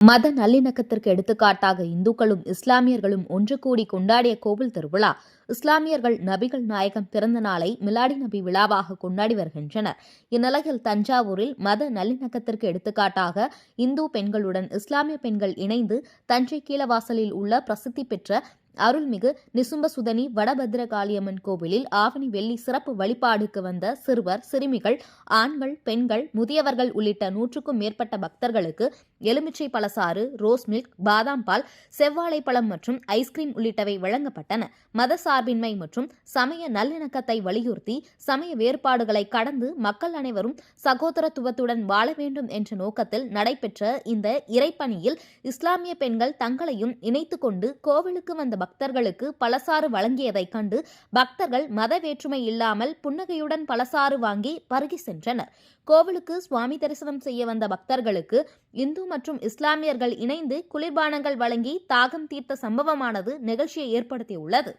மத நல்லிணக்கத்திற்கு எடுத்துக்காட்டாக இந்துக்களும் இஸ்லாமியர்களும் ஒன்று கூடி கொண்டாடிய கோவில் திருவிழா. இஸ்லாமியர்கள் நபிகள் நாயகம் பிறந்த நாளை மிலாடி நபி விழாவாக கொண்டாடி வருகின்றனர். இந்நிலையில் தஞ்சாவூரில் மத நல்லிணக்கத்திற்கு எடுத்துக்காட்டாக இந்து பெண்களுடன் இஸ்லாமிய பெண்கள் இணைந்து தஞ்சை கீழவாசலில் உள்ள பிரசித்தி பெற்ற அருள்மிகு நிசும்பசுதனி வடபத்திரகாளியம்மன் கோவிலில் ஆவணி வெள்ளி சிறப்பு வழிபாடுக்கு வந்த சிறுவர், சிறுமிகள், ஆண்கள், பெண்கள், முதியவர்கள் உள்ளிட்ட 100க்கும் மேற்பட்ட பக்தர்களுக்கு எலுமிச்சை பழசாறு, ரோஸ் மில்க், பாதாம் பால், செவ்வாழைப்பழம் மற்றும் ஐஸ்கிரீம் உள்ளிட்டவை வழங்கப்பட்டன. மத சார்பின்மை மற்றும் சமய நல்லிணக்கத்தை வலியுறுத்தி சமய வேறுபாடுகளை கடந்து மக்கள் அனைவரும் சகோதரத்துவத்துடன் வாழ வேண்டும் என்ற நோக்கத்தில் நடைபெற்ற இந்த இறைப்பணியில் இஸ்லாமிய பெண்கள் தங்களையும் இணைத்துக் கொண்டு கோவிலுக்கு வந்த பக்தர்களுக்கு பழசாறு வழங்கியதைக் கண்டு பக்தர்கள் மத வேற்றுமை இல்லாமல் புன்னகையுடன் பழசாறு வாங்கி பருகி சென்றனர். கோவிலுக்கு சுவாமி தரிசனம் செய்ய வந்த பக்தர்களுக்கு இந்து மற்றும் இஸ்லாமியர்கள் இணைந்து குளிர்பானங்கள் வழங்கி தாகம் தீர்த்த சம்பவமானது நிகழ்ச்சியை ஏற்படுத்தியுள்ளது.